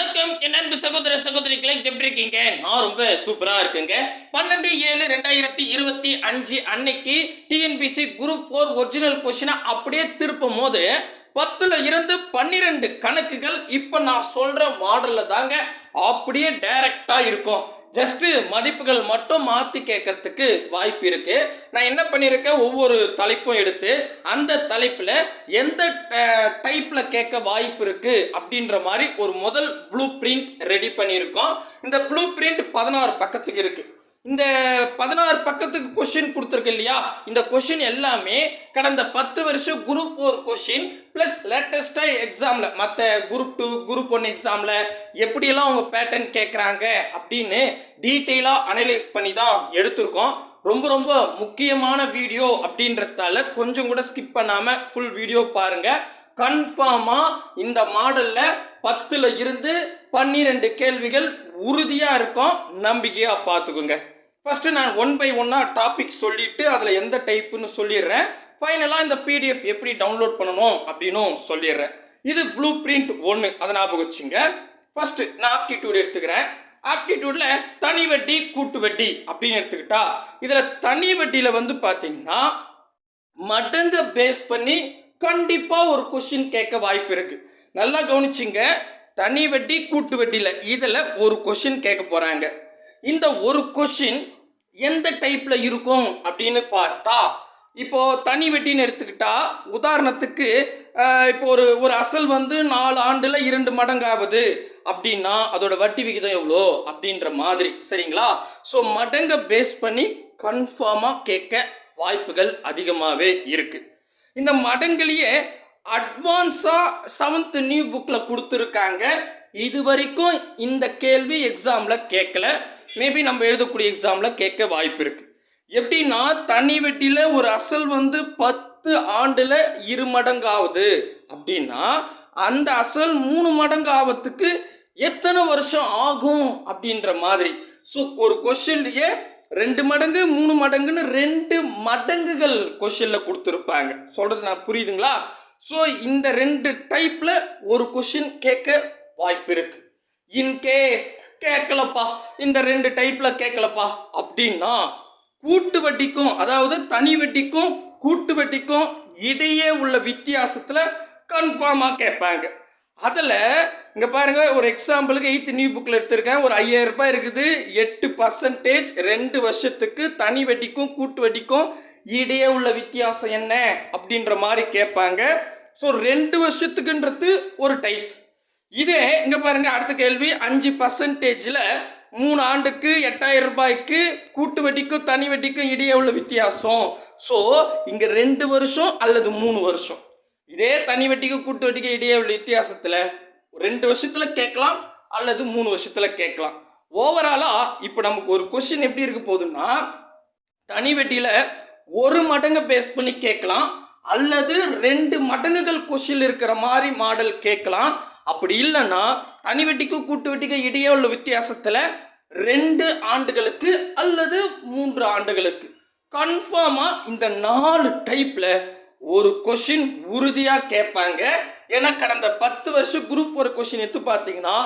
வணக்கம் என் அன்பு சகோதர சகோதரிகளை எப்படி இருக்கீங்க? நான் ரொம்ப சூப்பரா இருக்குங்க. 12/7/2025 அன்னைக்கு டிஎன்பிசி குரூப் 4 ஒரிஜினல் கொஸ்டினை அப்படியே திருப்பும் போது 10ல இருந்து 12 கணக்குகள் இப்ப நான் சொல்ற மாடல்ல தாங்க அப்படியே டைரக்டா இருக்கும். ஜஸ்ட் மதிப்புகள் மட்டும் மாற்றி கேட்கறதுக்கு வாய்ப்பு இருக்கு. நான் என்ன பண்ணியிருக்கேன், ஒவ்வொரு தலைப்பும் எடுத்து அந்த தலைப்பில் எந்த டைப்பில் கேட்க வாய்ப்பு இருக்கு அப்படின்ற மாதிரி ஒரு முதல் ப்ளூ பிரிண்ட் ரெடி பண்ணியிருக்கோம். இந்த ப்ளூ பிரிண்ட் 16 பக்கத்துக்கு இருக்கு. இந்த 16 பக்கத்துக்கு கொஸ்டின் கொடுத்துருக்கு இல்லையா, இந்த கொஸ்டின் எல்லாமே கடந்த 10 வருஷம் குரூப் 4 கொஸ்டின் பிளஸ் லேட்டஸ்டா எக்ஸாம்ல மற்ற குரூப் 2 குரூப் 1 எக்ஸாம்ல எப்படியெல்லாம் அவங்க பேட்டர்ன் கேட்குறாங்க அப்படின்னு டீட்டெயிலா அனலைஸ் பண்ணி தான் எடுத்திருக்கோம். ரொம்ப ரொம்ப முக்கியமான வீடியோ அப்படின்றதால கொஞ்சம் கூட ஸ்கிப் பண்ணாம ஃபுல் வீடியோ பாருங்க. கன்ஃபார்மா இந்த மாடல்ல 10ல இருந்து 12 கேள்விகள் உறுதியா இருக்கும், நம்பிக்கையா பார்த்துக்குங்க. ஃபர்ஸ்ட் நான் 1 by 1 டாபிக் சொல்லிட்டு அதில் எந்த டைப்புன்னு சொல்லிடுறேன். ஃபைனலாக இந்த பிடிஎஃப் எப்படி டவுன்லோட் பண்ணணும் அப்படின்னு சொல்லிடுறேன். இது ப்ளூ பிரிண்ட் 1, அதை ஞாபகம் வச்சுங்க. ஃபர்ஸ்ட் நான் ஆப்டிடியூட் எடுத்துக்கிறேன். ஆப்டிடியூட்ல தனி வட்டி கூட்டு வட்டி அப்படின்னு எடுத்துக்கிட்டா இதில் தனி வட்டியில் வந்து பார்த்தீங்கன்னா மடங்க பேஸ் பண்ணி கண்டிப்பாக ஒரு கொஸ்டின் கேட்க வாய்ப்பு இருக்கு. நல்லா கவனிச்சிங்க. தனி வட்டி கூட்டு வட்டியில் இதில் ஒரு கொஸ்டின் கேட்க போகிறாங்க. இந்த ஒரு கொஸ்டின் எந்த டைப்பில் இருக்கும் அப்படின்னு பார்த்தா, இப்போ தனி வட்டின்னு எடுத்துக்கிட்டா உதாரணத்துக்கு இப்போ ஒரு அசல் வந்து 4 ஆண்டுல 2 மடங்காகுது அப்படின்னா அதோட வட்டி விகிதம் எவ்வளோ அப்படின்ற மாதிரி, சரிங்களா? ஸோ மடங்கை பேஸ் பண்ணி கன்ஃபார்மாக கேட்க வாய்ப்புகள் அதிகமாகவே இருக்கு. இந்த மடங்குலேயே அட்வான்ஸா 7th நியூ புக்ல கொடுத்துருக்காங்க. இது வரைக்கும் இந்த கேள்வி எக்ஸாம்ல கேட்கல. மேபி நம்ம எழுதக்கூடிய எக்ஸாம்ல கேட்க வாய்ப்பு இருக்கு. எப்படின்னா தனி வட்டியில ஒரு அசல் வந்து 10 ஆண்டுல 2 மடங்காகுது அப்படின்னா அந்த அசல் 3 மடங்கு ஆவதுக்கு எத்தனை வருஷம் ஆகும் அப்படின்ற மாதிரி. ஸோ ஒரு கொஸ்டின்லயே 2 மடங்கு 3 மடங்குன்னு 2 மடங்குகள் கொஸ்டின்ல கொடுத்துருப்பாங்க. சொல்றது நான் புரியுதுங்களா? ஸோ இந்த 2 டைப்ல ஒரு கொஸ்டின் கேட்க வாய்ப்பு இருக்கு. இன்கேஸ் கேட்கலப்பா, இந்த 2 டைப்ல கேட்கலப்பா அப்படின்னா கூட்டு வட்டிக்கும் அதாவது தனி வட்டிக்கும் கூட்டு வட்டிக்கும் இடையே உள்ள வித்தியாசத்துல கன்ஃபார்மா கேட்பாங்க. அதில் இங்கே பாருங்க, ஒரு எக்ஸாம்பிளுக்கு 8th நியூ புக்கில் எடுத்திருக்கேன். ஒரு 5000 ரூபாய் இருக்குது, 8% 2 வருஷத்துக்கு தனி வட்டிக்கும் கூட்டு வட்டிக்கும் இடையே உள்ள வித்தியாசம் என்ன அப்படின்ற மாதிரி கேட்பாங்க. ஸோ 2 வருஷத்துக்குன்றது ஒரு டைப். இதே இங்கே பாருங்க, அடுத்த கேள்வி 5%ல் 3 ஆண்டுக்கு 8000 ரூபாய்க்கு கூட்டு வட்டிக்கும் தனி வட்டிக்கும் இடையே உள்ள வித்தியாசம். ஸோ இங்கே 2 வருஷம் அல்லது 3 வருஷம். இதே தனி வட்டிக்கு கூட்டு வட்டிக்கு இடையே உள்ள வித்தியாசத்துல 2 வருஷத்துல கேட்கலாம் அல்லது 3 வருஷத்துல கேட்கலாம். ஓவராலா இப்போ நமக்கு ஒரு கொஸ்டின் எப்படி இருக்க போகுதுன்னா, தனி வட்டியில 1 மடங்கு பேஸ் பண்ணி கேட்கலாம் அல்லது 2 மடங்குகள் கொஸ்டின் இருக்கிற மாதிரி மாடல் கேட்கலாம். அப்படி இல்லைன்னா தனி வட்டிக்கும் கூட்டு வட்டிக்கும் இடையே உள்ள வித்தியாசத்துல 2 ஆண்டுகளுக்கு அல்லது 3 ஆண்டுகளுக்கு கன்ஃபார்மா இந்த 4 டைப்ல ஒரு கொஸ்டின் உறுதியா கேட்பாங்க. ஏன்னா கடந்த 10 வருஷம் குரூப் 4 கொஸ்டின் எடுத்து பார்த்தீங்கன்னா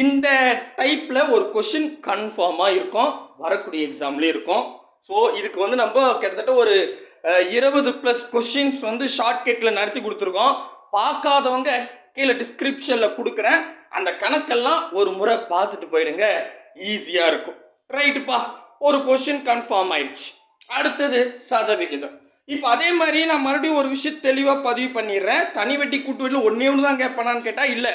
இந்த டைப்ல ஒரு கொஸ்டின் கன்ஃபார்மா இருக்கும், வரக்கூடிய எக்ஸாம்லேயும் இருக்கும். ஸோ இதுக்கு வந்து நம்ம கிட்டத்தட்ட ஒரு 20+ கொஸ்டின்ஸ் வந்து ஷார்ட்கட்டில் நடத்தி கொடுத்துருக்கோம். பார்க்காதவங்க கீழே டிஸ்கிரிப்ஷனில் கொடுக்குறேன், அந்த கணக்கெல்லாம் ஒரு முறை பார்த்துட்டு போயிடுங்க, ஈஸியாக இருக்கும். ரைட்டுப்பா, ஒரு கொஸ்டின் கன்ஃபார்ம் ஆயிடுச்சு. அடுத்தது சதவிகிதம். இப்போ அதே மாதிரி நான் மறுபடியும் ஒரு விஷயம் தெளிவாக பதிவு பண்ணிடுறேன். தனி வட்டி கூட்டு வட்டியில் ஒன்று தான் கேட்பானான்னு கேட்டால் இல்லை,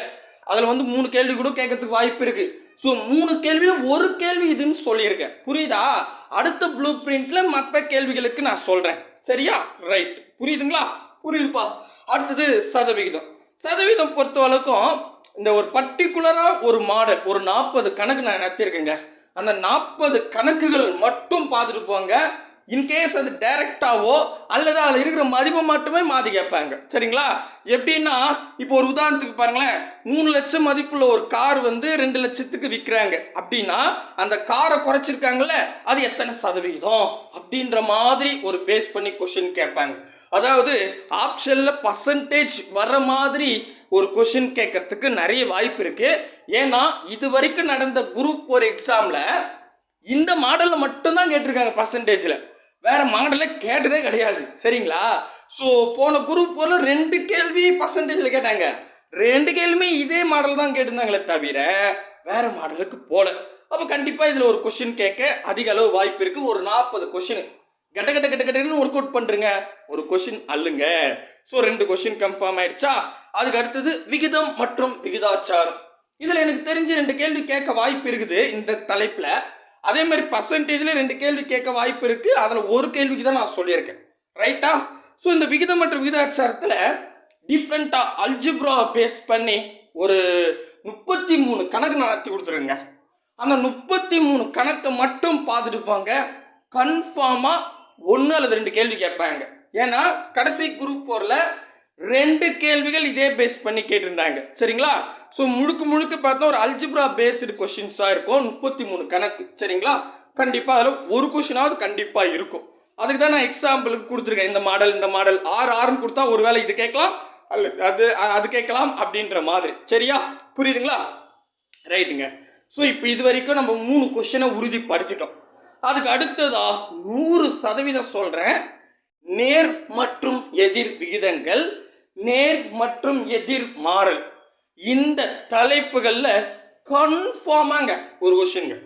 அதில் வந்து 3 கேள்வி கூட கேட்கறதுக்கு வாய்ப்பு இருக்கு. ஸோ 3 கேள்வியில் ஒரு கேள்வி இதுன்னு சொல்லியிருக்கேன், புரியுதா? அடுத்த ப்ளூ பிரிண்ட்ல மற்ற கேள்விகளுக்கு நான் சொல்றேன், சரியா? ரைட், புரியுதுங்களா? புரியுதுப்பா. அடுத்தது சதவிகிதம். சதவீதம் பொறுத்த வரைக்கும் இந்த ஒரு பர்டிகுலரா ஒரு மாடல் ஒரு 40 கணக்கு நான் நடத்திருக்கேங்க. அந்த 40 கணக்குகள் மட்டும் பார்த்துட்டு போங்க. இன்கேஸ் அது டைரக்டாவோ அல்லது அதில் இருக்கிற மதிப்பை மட்டுமே மாற்றி கேட்பாங்க, சரிங்களா? எப்படின்னா இப்போ ஒரு உதாரணத்துக்கு பாருங்களேன், 3 லட்சம் மதிப்புள்ள ஒரு கார் வந்து 2 லட்சத்துக்கு விற்கிறாங்க அப்படின்னா அந்த காரை குறைச்சிருக்காங்கல்ல, அது எத்தனை சதவீதம் அப்படின்ற மாதிரி ஒரு பேஸ் பண்ணி கொஸ்டின் கேட்பாங்க. அதாவது ஆப்ஷன்ல பர்சன்டேஜ் வர மாதிரி ஒரு கொஷின் கேட்கறதுக்கு நிறைய வாய்ப்பு இருக்கு. ஏன்னா இது வரைக்கும் நடந்த குரூப் 4 எக்ஸாம்ல இந்த மாடல்ல மட்டும்தான் கேட்டிருக்காங்க பர்சன்டேஜ்ல, வேற மாடலே கேட்டதே கிடையாது. சரிங்களா? ஸோ போன குரூப் 4ல 2 கேள்வி பர்சன்டேஜ்ல கேட்டாங்க, 2 கேள்வியுமே இதே மாடல் தான் கேட்டிருந்தாங்களே தவிர வேற மாடலுக்கு போல. அப்போ கண்டிப்பா இதுல ஒரு கொஸ்டின் கேட்க அதிக அளவு வாய்ப்பு இருக்கு. ஒரு 40 கொஸ்டின் கட்ட கட்ட கட்ட கட்டன்னு ஒர்க் அவுட் பண்றீங்க, ஒரு கொஸ்டின் அல்லுங்க. ஸோ 2 கொஸ்டின் கன்ஃபார்ம் ஆயிடுச்சா? அதுக்கு அடுத்தது விகிதம் மற்றும் விகிதாச்சாரம். இதுல எனக்கு தெரிஞ்சு 2 கேள்வி கேட்க வாய்ப்பு இருக்குது இந்த தலைப்புல. அதே மாதிரி பர்சன்டேஜ்ல 2 கேள்வி கேட்க வாய்ப்பு இருக்கு. அதுல ஒரு கேள்விக்கு தான் நான் சொல்லியிருக்கேன். ரைட்டா? ஸோ இந்த விகிதம் மற்றும் விகிதாச்சாரத்துல டிஃப்ரெண்டா அல்ஜிப்ரா பேஸ் பண்ணி ஒரு 33 கணக்கு நான் நடத்தி கொடுத்துருங்க. அந்த 33 கணக்கை மட்டும் பார்த்துட்டு போங்க, கன்ஃபார்மா 1 அல்லது 2 கேள்வி கேட்பாங்க. ஏன்னா கடைசி குரூப் 4ல 2 கேள்விகள் இதே பேஸ் பண்ணி கேட்டிருந்தாங்க. சரிங்களா? ஸோ முழுக்க முழுக்க பார்த்தா ஒரு அல்ஜிப்ரா பேஸ்டு கொஸ்டின்ஸா இருக்கும். 33 கணக்கு. சரிங்களா? கண்டிப்பா அதில் ஒரு கொஸ்டினாவது கண்டிப்பா இருக்கும். அதுக்கு தான் நான் எக்ஸாம்பிளுக்கு கொடுத்துருக்கேன். இந்த மாடல் 6 கொடுத்தா ஒருவேளை இது கேட்கலாம், அல்லது அது கேட்கலாம் அப்படின்ற மாதிரி. சரியா? புரியுதுங்களா? ரைட்டுங்க. ஸோ இப்போ இது வரைக்கும் நம்ம 3 கொஸ்டினை உறுதிப்படுத்திட்டோம். அதுக்கு அடுத்ததா 100% சொல்றேன், நேர் மற்றும் எதிர் விகிதங்கள், நேர் மற்றும் எதிர் மாறல், இந்த தலைப்புகள்ல கன்ஃபார்மாங்க ஒரு கொஸ்டின்ங்க.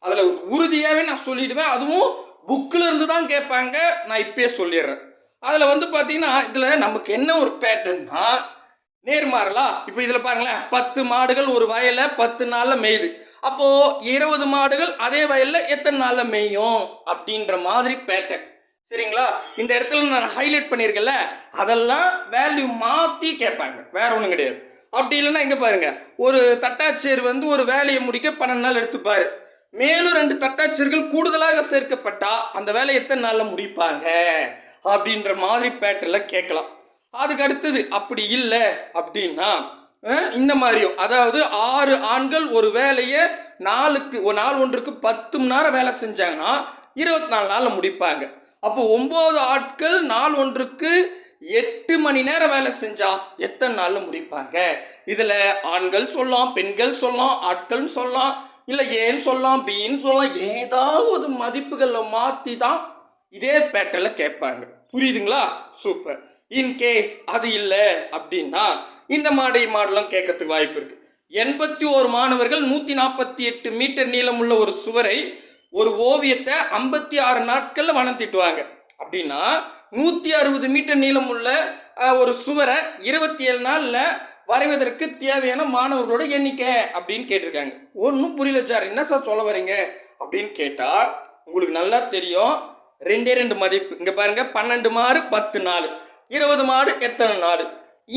அதுல உறுதியாவே நான் சொல்லிடுவேன். அதுவும் புக்ல இருந்து தான் கேட்பாங்க, நான் இப்பயே சொல்லிடுறேன். அதுல வந்து பாத்தீங்கன்னா இதுல நமக்கு என்ன ஒரு பேட்டர்ன்னா, நேர்மாறலா? இப்போ இதுல பாருங்களேன், 10 மாடுகள் ஒரு வயல்ல 10 நாள்ல மேயுது. அப்போ 20 மாடுகள் அதே வயல்ல எத்தனை நாள்ல மேயும் அப்படின்ற மாதிரி பேட்டர்ன். சரிங்களா? இந்த இடத்துல நான் ஹைலைட் பண்ணியிருக்கேன்ல, அதெல்லாம் வேல்யூ மாத்தி கேட்பாங்க, வேற ஒன்றும் கிடையாது. அப்படி இல்லைன்னா இங்க பாருங்க, ஒரு தட்டாட்சியர் வந்து ஒரு வேலையை முடிக்க 12 நாள் எடுத்துப்பாரு. மேலும் 2 தட்டாட்சியர்கள் கூடுதலாக சேர்க்கப்பட்டா அந்த வேலையை எத்தனை நாள்ல முடிப்பாங்க அப்படின்ற மாதிரி பேட்டர்ல கேட்கலாம். அதுக்கு அடுத்தது அப்படி இல்லை அப்படின்னா இந்த மாதிரியும், அதாவது 6 ஆண்கள் ஒரு வேலையை நாள் ஒன்றுக்கு 10 மணி நேரம் வேலை செஞ்சாங்கன்னா 24 நாள்ல முடிப்பாங்க. அப்போ 9 ஆட்கள் நாள் ஒன்றுக்கு 8 மணி நேரம் வேலை செஞ்சா எத்தனை நாள்ல முடிப்பாங்க? இதுல ஆண்கள் சொல்லலாம், பெண்கள் சொல்லலாம், ஆட்கள் சொல்லலாம், இல்ல ஏன்னு சொல்லலாம், பின்னு சொல்லலாம். ஏதாவது மதிப்புகளை மாத்தி தான் இதே பேட்டர்ல கேட்பாங்க. புரியுதுங்களா? சூப்பர். இன்கேஸ் அது இல்லை அப்படின்னா இந்த மாடலும் கேட்கறதுக்கு வாய்ப்பு இருக்கு. 81 மாணவர்கள் 148 மீட்டர் நீளமுள்ள ஒரு சுவரை, ஒரு ஓவியத்தை 56 நாட்கள்ல வனம் தீட்டுவாங்க. அப்படின்னா 160 மீட்டர் நீளமுள்ள ஒரு சுவரை 27 நாள்ல வரைவதற்கு தேவையான மாணவர்களோட எண்ணிக்கை அப்படின்னு கேட்டிருக்காங்க. ஒன்றும் புரியல சார், என்ன சார் சொல்ல வரீங்க அப்படின்னு கேட்டா உங்களுக்கு நல்லா தெரியும். 2 மதிப்பு இங்க பாருங்க, 12 மாடு 10 நாள், 20 மாடு எத்தனை நாடு.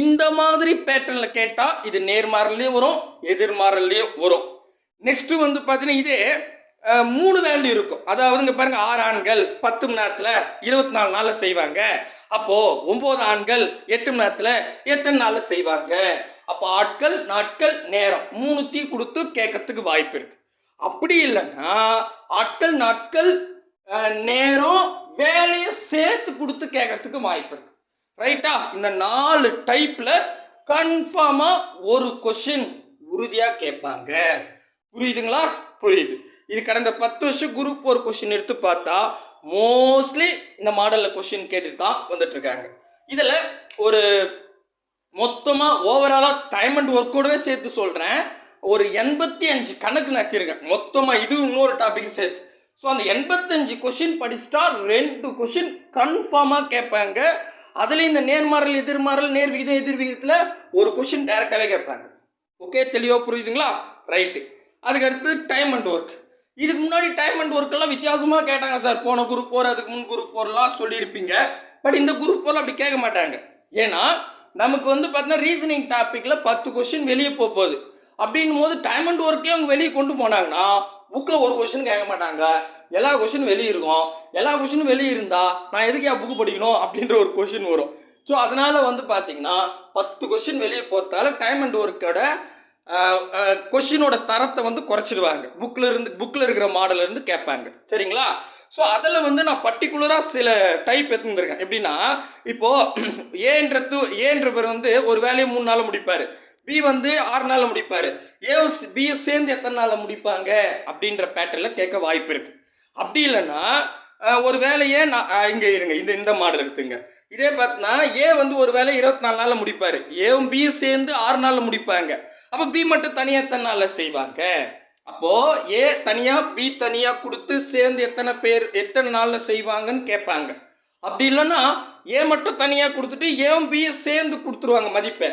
இந்த மாதிரி பேட்டர்ன்ல கேட்டா இது நேர்மாறலையும் வரும், எதிர்மாறலையும் வரும். நெக்ஸ்ட் வந்து பாத்தீங்கன்னா இதே 3 வேல்யூ இருக்கும். அதாவது இங்க பாருங்க, 6 ஆண்கள் 10 மணி நேரத்துல 24 நாள்ல செய்வாங்க. அப்போ 9 ஆண்கள் 8 மணி நேரத்துல எத்தனை நாள்ல செய்வாங்க? அப்போ ஆட்கள், நாட்கள், நேரம் 3 கொடுத்து கேட்கறதுக்கு வாய்ப்பு இருக்கு. அப்படி இல்லைன்னா ஆட்கள், நாட்கள், நேரம், வேலையை சேர்த்து கொடுத்து கேட்கறதுக்கு வாய்ப்பு இருக்கு. ரைட்டா? இந்த 4 டைப்ல கன்ஃபார்மா ஒரு கொஸ்டின் உறுதியா கேட்பாங்க. புரியுதுங்களா? புரியுது. இது கடந்த 10 வருஷம் குரூப் 4 கொஸ்டின் எடுத்து பார்த்தா மோஸ்ட்லி இந்த மாடல்ல கொஸ்டின் கேட்டுட்டு தான் வந்துட்டு இருக்காங்க. இதுல ஒரு மொத்தமா ஓவராலா டைம் அண்ட் ஒர்க்கோடவே சேர்த்து சொல்றேன், ஒரு 85 கணக்கு நடத்திருக்கேன் மொத்தமா, இது இன்னொரு டாபிக் சேர்த்து. ஸோ அந்த 85 கொஸ்டின் படிச்சுட்டா 2 கொஸ்டின் கன்ஃபார்மா கேட்பாங்க. அதுல இந்த நேர்மாறல், எதிர்மாறல், நேர் விகிதம், எதிர் விகிதத்துல ஒரு கொஸ்டின் டைரக்டாவே கேட்பாங்க. ஓகே, தெளிவா புரியுதுங்களா? ரைட்டு. அதுக்கு அடுத்து டைம் அண்ட் ஒர்க். இதுக்கு முன்னாடி டைம் அண்ட் ஒர்க் எல்லாம் வித்தியாசமா கேட்டாங்க சார். போன குரூப் 4, அதுக்கு முன் குரூப் 4 சொல்லியிருப்பீங்க. பட் இந்த குரூப் 4 அப்படி கேட்க மாட்டாங்க. ஏன்னா நமக்கு வந்து பார்த்தீங்கன்னா ரீசனிங் டாபிக்ல 10 கொஸ்டின் வெளியே போகுது. அப்படின் போது டைம் அண்ட் ஒர்க்கே அவங்க வெளியே கொண்டு போனாங்கன்னா புக்கில் ஒரு கொஸ்டின் கேட்க மாட்டாங்க, எல்லா கொஸ்டின் வெளியே இருக்கும். எல்லா கொஸ்டினும் வெளியே இருந்தா நான் எதுக்கு புக்கு படிக்கணும் அப்படின்ற ஒரு கொஸ்டின் வரும். ஸோ அதனால வந்து பார்த்தீங்கன்னா 10 கொஸ்டின் வெளியே போகிறதால டைம் அண்ட் ஒர்க்கோட கொஷினோட தரத்தை வந்து குறைச்சிடுவாங்க. புக்கில் இருக்கிற மாடல்ல இருந்து கேட்பாங்க. சரிங்களா? ஸோ அதில் வந்து நான் பர்டிகுலராக சில டைப் எடுத்துருக்கேன். எப்படின்னா, இப்போ ஏன்ற பேர் வந்து ஒரு வேலையை 3 நாளில் முடிப்பார், பி வந்து 6 நாளில் முடிப்பார், பியை சேர்ந்து எத்தனை நாளில் முடிப்பாங்க அப்படின்ற பேட்டர்னில் கேட்க வாய்ப்பு இருக்கு. அப்படி இல்லைன்னா ஒரு வேலையே நான் இங்கே இருங்க, இந்த மாடல் எடுத்துங்க. இதே பார்த்தீங்கன்னா ஏ வந்து ஒரு வேலை 24 நாளில் முடிப்பார், ஏவும் பியும் சேர்ந்து 6 நாளில் முடிப்பாங்க. அப்போ பி மட்டும் தனியாக எத்தனை நாளில் செய்வாங்க? அப்போ ஏ தனியா பி தனியா கொடுத்து சேர்ந்து எத்தனை நாள்ல செய்வாங்கன்னு கேட்பாங்க. அப்படி இல்லைன்னா ஏ மட்டும் தனியா கொடுத்துட்டு ஏவும் பி சேர்ந்து கொடுத்துருவாங்க மதிப்பை,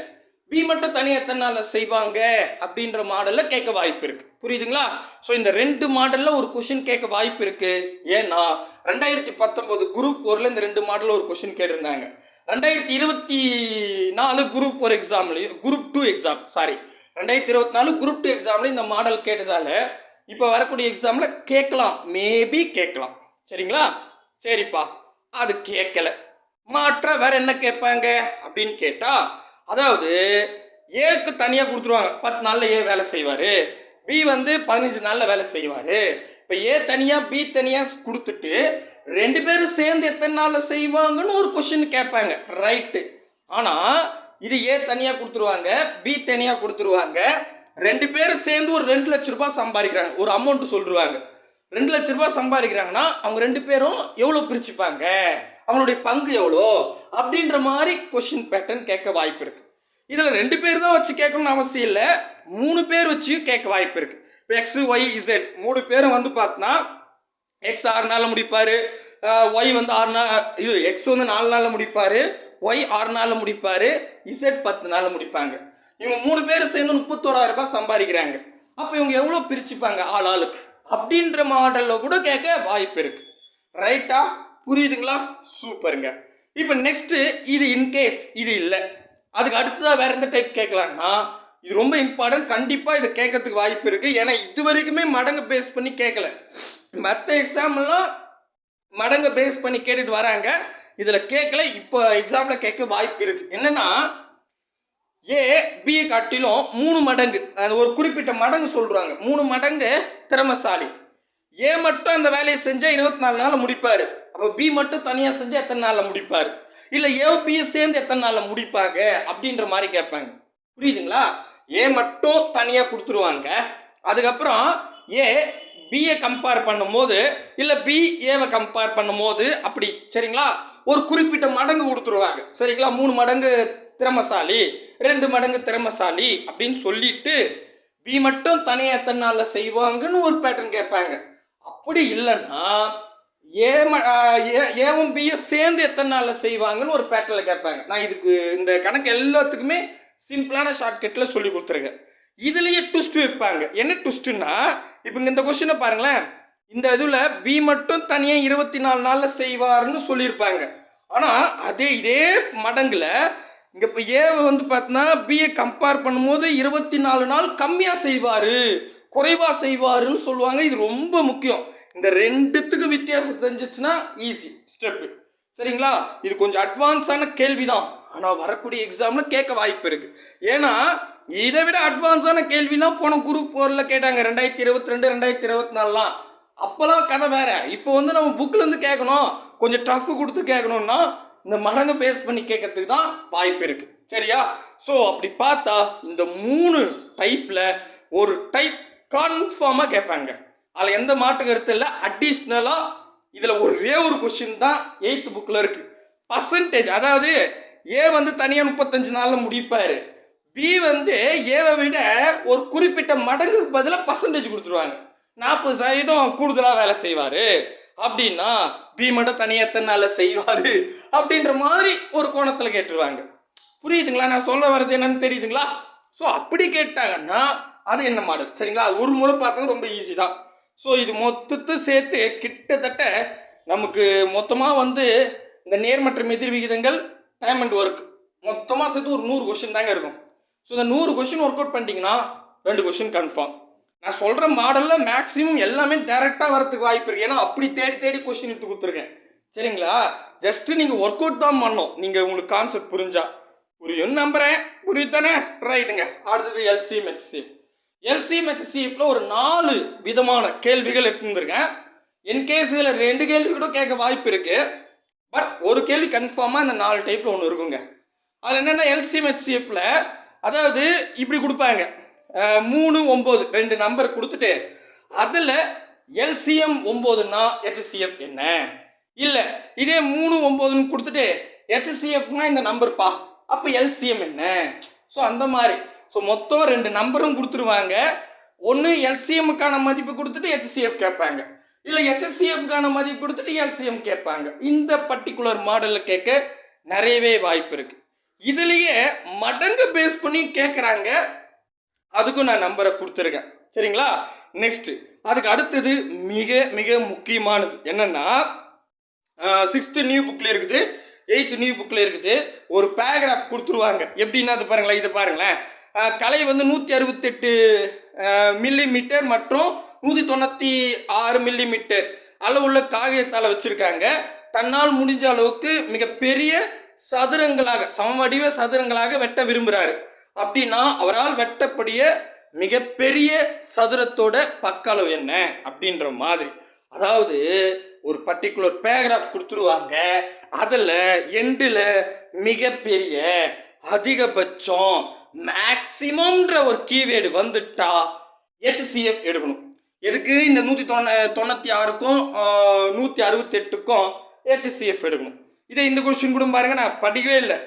பி மட்டும் தனியா எத்தனை நாள்ல செய்வாங்க அப்படின்ற மாடல்ல கேட்க வாய்ப்பு இருக்கு. புரியுதுங்களா? ஸோ இந்த 2 மாடல்ல ஒரு கொஸ்டின் கேட்க வாய்ப்பு இருக்கு. ஏன்னா 2019 குரூப் 4ல இந்த 2 மாடல்ல ஒரு கொஸ்டின் கேட்டிருந்தாங்க. 2024 குரூப் 4 எக்ஸாம்லையும் குரூப் 2 எக்ஸாம் 2024 குரூப் 2 எக்ஸாம்ல இந்த மாடல் கேட்டதால இப்போ வரக்கூடிய எக்ஸாம்ல கேட்கலாம், மேபி கேட்கலாம். சரிங்களா? சரிப்பா, அது கேட்கல, மாற்ற வேற என்ன கேட்பாங்க அப்படின்னு கேட்டா, அதாவது ஏக்கு தனியா கொடுத்துருவாங்க, 10 நாள்ல ஏ வேலை செய்வாரு, பி வந்து 15 நாள்ல வேலை செய்வாரு. இப்போ ஏ தனியா பி தனியா கொடுத்துட்டு 2 பேரும் சேர்ந்து எத்தனை நாள்ல செய்வாங்கன்னு ஒரு கொஸ்டின் கேட்பாங்க. ரைட்டு. ஆனா இது ஏ தனியா கொடுத்துருவாங்க, பி தனியா கொடுத்துருவாங்க, 2 பேரும் சேர்ந்து ஒரு 2 லட்சம் ரூபாய் சம்பாதிக்கிறாங்க, ஒரு அமௌண்ட் சொல்லிடுவாங்க. 2 லட்சம் ரூபாய் சம்பாதிக்கிறாங்கன்னா அவங்க 2 பேரும் எவ்வளோ பிரிச்சுப்பாங்க, அவங்களுடைய பங்கு எவ்வளோ அப்படின்ற மாதிரி கொஸ்டின் பேட்டர்ன் கேட்க வாய்ப்பு இருக்கு. இதில் 2 பேர் தான் வச்சு கேட்கணும்னு அவசியம் இல்லை, 3 பேர் வச்சு கேட்க வாய்ப்பு இருக்கு. இப்போ எக்ஸ் ஒய் இசட் 3 பேரும் வந்து பார்த்தோன்னா எக்ஸ் 6 நாளில் முடிப்பாரு, ஒய் வந்து 6 நாள், இது எக்ஸ் வந்து 4 நாளில் முடிப்பாரு, ஒய் 6 நாளில் முடிப்பாரு, இசட் 10 நாளில் முடிப்பாங்க. இவங்க 3 பேர் சேர்ந்து 31,000 ரூபாய் சம்பாதிக்கிறாங்க. அப்போ இவங்க எவ்வளோ பிரிச்சுப்பாங்க ஆளுக்கு அப்படின்ற மாடலில் கூட கேட்க வாய்ப்பு இருக்கு. ரைட்டா? புரியுதுங்களா? சூப்பருங்க. இப்போ நெக்ஸ்ட், இது இன்கேஸ் இது இல்லை, அதுக்கு அடுத்ததாக வேற எந்த டைப் கேட்கலாம்னா, இது ரொம்ப இம்பார்ட்டன்ட், கண்டிப்பாக இது கேட்கறதுக்கு வாய்ப்பு இருக்கு. ஏன்னா இது வரைக்குமே மடங்கு பேஸ் பண்ணி கேட்கல, மற்ற எக்ஸாம்லாம் மடங்கு பேஸ் பண்ணி கேட்டுட்டு வராங்க, இதில் கேட்கல. இப்போ எக்ஸாம்பிள் கேட்க வாய்ப்பு இருக்கு. என்னன்னா, ஏ பி காட்டிலும் 3 மடங்கு, ஒரு குறிப்பிட்ட மடங்கு சொல்றாங்க, 3 மடங்கு திறமைசாலி. ஏ மட்டும் அந்த வேலையை செஞ்சா 24 நாளில் முடிப்பாரு, அப்போ பி மட்டும் தனியாக செஞ்சு எத்தனை நாளில் முடிப்பாரு, இல்லை ஏ பி சேர்ந்து எத்தனை நாளில் முடிப்பாங்க அப்படின்ற மாதிரி கேட்பாங்க. புரியுதுங்களா? ஏ மட்டும் தனியாக கொடுத்துருவாங்க, அதுக்கப்புறம் ஏ பிஏ கம்பேர் பண்ணும் போது இல்லை பி ஏவை கம்பேர் பண்ணும் போது அப்படி, சரிங்களா, ஒரு குறிப்பிட்ட மடங்கு கொடுத்துருவாங்க. சரிங்களா? 3 மடங்கு திறமைசாலி, 2 மடங்கு திறமைசாலி அப்படின்னு சொல்லிட்டு பி மட்டும் தனியாக எத்தனை நாளில் செய்வாங்கன்னு ஒரு பேட்டர்ன் கேட்பாங்க. அப்படி இல்லைன்னா ஏவும் பியும் சேர்ந்து எத்தனை நாளில் செய்வாங்கன்னு ஒரு பேட்டர்னில் கேட்பாங்க. நான் இதுக்கு இந்த கணக்கு எல்லாத்துக்குமே சிம்பிளான ஷார்ட்கட்டில் சொல்லி கொடுத்துருக்கேன். இதுலேயே ட்விஸ்ட் வைப்பாங்க. என்ன ட்விஸ்ட்டுன்னா, இப்போ இந்த கொஸ்டினை பாருங்களேன், இந்த இதில் பி மட்டும் தனியாக 24 நாளில் செய்வார்னு சொல்லியிருப்பாங்க. ஆனால் இதே மடங்குல இங்கே இப்போ ஏவை வந்து பார்த்தீங்கன்னா பிஏ கம்பேர் பண்ணும்போது 24 நாள் கம்மியாக செய்வார், குறைவாக செய்வாருன்னு சொல்லுவாங்க. இது ரொம்ப முக்கியம். இந்த 2த்துக்கு வித்தியாசம் தெரிஞ்சிச்சுன்னா ஈஸி ஸ்டெப்பு. சரிங்களா? இது கொஞ்சம் அட்வான்ஸான கேள்வி தான், ஆனால் வரக்கூடிய எக்ஸாமில் கேட்க வாய்ப்பு இருக்குது. ஏன்னா இதை விட அட்வான்ஸான கேள்விலாம் போன குரூப் 4ல கேட்டாங்க, 2022 2024லாம். அப்போலாம் கதை வேற. இப்போ வந்து நம்ம புக்கிலேருந்து கேட்கணும், கொஞ்சம் டஃப் கொடுத்து கேட்கணும்னா இந்த மடங்கு பேஸ் பண்ணி கேட்கறதுக்கு தான் வாய்ப்பு இருக்கு. சரியா? ஸோ அப்படி பார்த்தா இந்த 3 டைப்பில் ஒரு டைப் கன்ஃபார்மாக கேட்பாங்க, அதில் எந்த மாற்று கருத்து இல்லை. அடிஷ்னலாக இதில் ஒரே ஒரு கொஸ்டின் தான் 8th புக்கில் இருக்கு, பர்சன்டேஜ். அதாவது ஏ வந்து தனியாக 35 நாளில் முடிப்பார், பி வந்து ஏவை விட ஒரு குறிப்பிட்ட மடங்குக்கு பதிலாக பர்சன்டேஜ் கொடுத்துருவாங்க, 40% கூடுதலாக வேலை செய்வார் அப்படின்னா பி மட்டும் தனியாக எத்தனை நாளில் செய்வார் அப்படின்ற மாதிரி ஒரு கோணத்தில் கேட்டுருவாங்க. புரியுதுங்களா? நான் சொல்ல வர்றது என்னன்னு தெரியுதுங்களா? ஸோ அப்படி கேட்டாங்கன்னா அது என்ன மாடல்? சரிங்களா? ஒரு முறை பார்த்தா ரொம்ப ஈஸி தான். ஸோ இது மொத்தத்தை சேர்த்து கிட்டத்தட்ட நமக்கு மொத்தமாக வந்து இந்த நேர் மற்றும் எதிர் விகிதங்கள், டைம் அண்ட் ஒர்க் மொத்தமாக சேர்த்து ஒரு 100 கொஸ்டின் தாங்க இருக்கும். ஸோ இந்த 100 கொஸ்டின் ஒர்க் அவுட் பண்ணிட்டீங்கன்னா 2 கொஸ்டின் கன்ஃபார்ம். நான் சொல்கிற மாடலில் மேக்ஸிமம் எல்லாமே டைரெக்டாக வரதுக்கு வாய்ப்பு இருக்குது. ஏன்னா அப்படி தேடி தேடி கொஸ்டின் எடுத்து கொடுத்துருக்கேன். சரிங்களா? ஜஸ்ட்டு நீங்கள் ஒர்க் அவுட் தான் பண்ணணும், நீங்கள் உங்களுக்கு கான்செப்ட் புரிஞ்சா. புரியும் நம்புறேன். புரியுதானே? ரைட்டுங்க. அடுத்தது எல்சிஎம் ஹெச்சிஎஃப். எல்சிஎம் ஹெச்சிஎஃப்ல ஒரு 4 விதமான கேள்விகள் எடுத்துருக்கேன். இன்கேஸ் இதில் 2 கேள்வி கூட கேட்க வாய்ப்பு இருக்கு. பட் ஒரு கேள்வி கன்ஃபார்மாக இந்த 4 டைப்ல ஒன்று இருக்குங்க. அதில் என்னென்னா எல்சிஎம் ஹெச்சிஎஃப்ல அதாவது இப்படி கொடுப்பாங்க 3 9 2 நம்பர் கொடுத்துட்டு அதில் எல்சிஎம் 9னா ஹெச்சிஎஃப் என்ன, இல்லை இதே 3 9ன்னு கொடுத்துட்டு ஹெச்சிஎஃப்னா இந்த நம்பர்ப்பா அப்போ எல்சிஎம் என்ன. ஸோ அந்த மாதிரி ஸோ மொத்தம் 2 நம்பரும் கொடுத்துருவாங்க. ஒன்று எல்சிஎம்முக்கான மதிப்பு கொடுத்துட்டு ஹெச்சிஎஃப் கேட்பாங்க, இல்லை ஹெச்சிஎஃப்கான மதிப்பு கொடுத்துட்டு எல்சிஎம் கேட்பாங்க. இந்த பர்டிகுலர் மாடலில் கேட்க நிறையவே வாய்ப்பு இருக்கு. இதுலேயே மடங்கு பேஸ் பண்ணி கேட்குறாங்க, அதுக்கும் நான் நம்பரை கொடுத்துருக்கேன். சரிங்களா? நெக்ஸ்ட் அதுக்கு அடுத்தது மிக மிக முக்கியமானது என்னன்னா 6th நியூ புக்கில் இருக்குது, 8th நியூ புக்கில் இருக்குது. ஒரு பேராகிராஃப் கொடுத்துருவாங்க. எப்படின்னா அது பாருங்களேன், இதை பாருங்களேன். கலை வந்து 168 மில்லிமீட்டர் மற்றும் 196 மில்லிமீட்டர் அளவுள்ள காகிதத்தால் வச்சுருக்காங்க. தன்னால் முடிஞ்ச அளவுக்கு மிகப்பெரிய சதுரங்களாக சமவடிவ சதுரங்களாக வெட்ட விரும்புகிறாரு. அப்படின்னா அவரால் வெட்டக்கூடிய மிகப்பெரிய சதுரத்தோட பக்க அளவு என்ன அப்படின்ற மாதிரி. அதாவது ஒரு பர்டிகுலர் பேராகிராஃப் கொடுத்துருவாங்க. அதில் எண்டில் மிகப்பெரிய அதிகபட்சம் மேக்சிமம்ன்ற ஒரு கீவேர்டு வந்துட்டா ஹெச்சிஎஃப் எடுக்கணும். எதுக்கு? இந்த 196க்கும் 168க்கும் ஹெச்சிஎஃப் எடுக்கணும். இதை இந்த கொஸ்டின் கூட பாருங்க, நான் படிக்கவே இல்லை.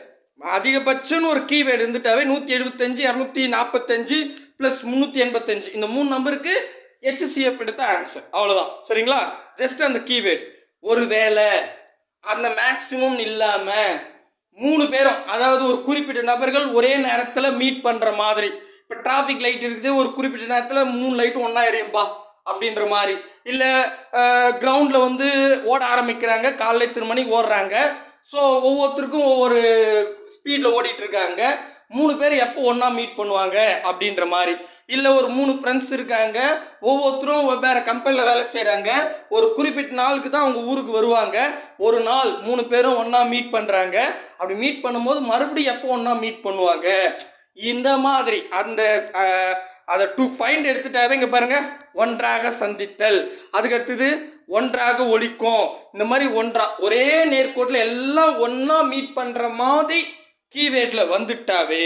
அதிகபட்சம்னு ஒரு கீவேர்டு இருந்துட்டாவே 175 245 + 385 இந்த 3 நம்பருக்கு ஹெச்சிஎஃப் எடுத்த ஆன்சர். அவ்வளோதான். சரிங்களா? ஜஸ்ட் அந்த கீவேர்டு. ஒருவேளை அந்த மேக்சிமம் இல்லாமல் 3 பேரும் அதாவது ஒரு குறிப்பிட்ட நபர்கள் ஒரே நேரத்தில் மீட் பண்ணுற மாதிரி, இப்போ டிராஃபிக் லைட் இருக்குது, ஒரு குறிப்பிட்ட நேரத்தில் 3 லைட்டும் ஒன்றா எரியும்பா அப்படின்ற மாதிரி, இல்லை கிரவுண்டில் வந்து ஓட ஆரம்பிக்கிறாங்க, காலைல இத்தனை மணிக்கு ஓடுறாங்க. ஸோ ஒவ்வொருத்தருக்கும் ஒவ்வொரு ஸ்பீடில் ஓடிட்டு இருக்காங்க. 3 பேர் எப்போ ஒன்றா மீட் பண்ணுவாங்க அப்படின்ற மாதிரி. இல்லை ஒரு 3 ஃப்ரெண்ட்ஸ் இருக்காங்க, ஒவ்வொருத்தரும் வேறு கம்பெனியில் வேலை செய்கிறாங்க. ஒரு குறிப்பிட்ட நாளுக்கு தான் அவங்க ஊருக்கு வருவாங்க. ஒரு நாள் 3 பேரும் ஒன்றா மீட் பண்ணுறாங்க. அப்படி மீட் பண்ணும்போது மறுபடியும் எப்போ ஒன்றா மீட் பண்ணுவாங்க, இந்த மாதிரி அந்த அதை டு ஃபைண்ட் எடுத்துட்டாவே இங்கே பாருங்கள், ஒன்றாக சந்தித்தல், அதுக்கு அடுத்தது ஒன்றாக ஒழிக்கும், இந்த மாதிரி ஒரே நேர்கோட்டில் எல்லாம் ஒன்றா மீட் பண்ணுற மாதிரி கீவேர்டில் வந்துட்டாவே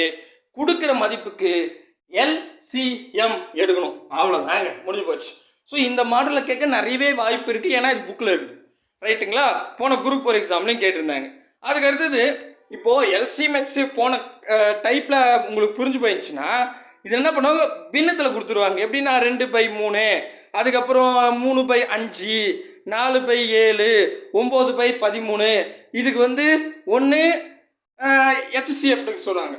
கொடுக்குற மதிப்புக்கு எல்சிஎம் எடுக்கணும். அவ்வளோதாங்க, முடிஞ்சு போச்சு. ஸோ இந்த மாடலில் கேட்க நிறையவே வாய்ப்பு இருக்குது, ஏன்னா இது புக்கில் இருக்குது. ரைட்டுங்களா? போன குரூப் 4 எக்ஸாம்லையும் கேட்டிருந்தாங்க. அதுக்கு அடுத்தது இப்போது எல்சிஎம் ஹெச்சிஎஃப் போன டைப்பில் உங்களுக்கு புரிஞ்சு போயிடுச்சுன்னா இது என்ன பண்ணுவாங்க, பின்னத்தில் கொடுத்துருவாங்க. எப்படின்னா 2/3, அதுக்கப்புறம் 3/5, 4/7, 9/13. இதுக்கு வந்து ஒன்று ஹெச்சிஎஃப் எடுக்க சொல்லுவாங்க,